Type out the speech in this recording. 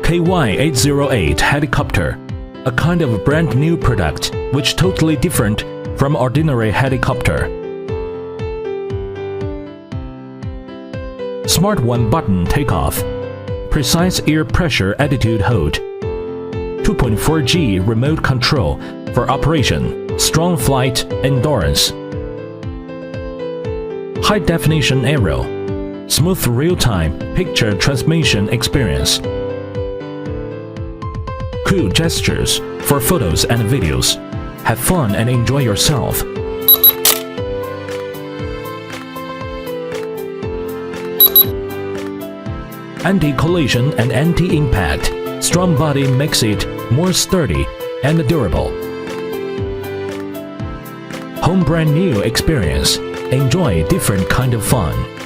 KY808 helicopter, a kind of brand new product which totally different from ordinary helicopter. Smart one-button takeoff, precise air pressure attitude hold, 2.4G remote control for operation, strong flight endurance, high-definition aerial, smooth real-time picture transmission experience, cool gestures for photos and videos. Have fun and enjoy yourself. Anti-collision and anti-impact. Strong body makes it more sturdy and durable. Home brand new experience. Enjoy different kind of fun.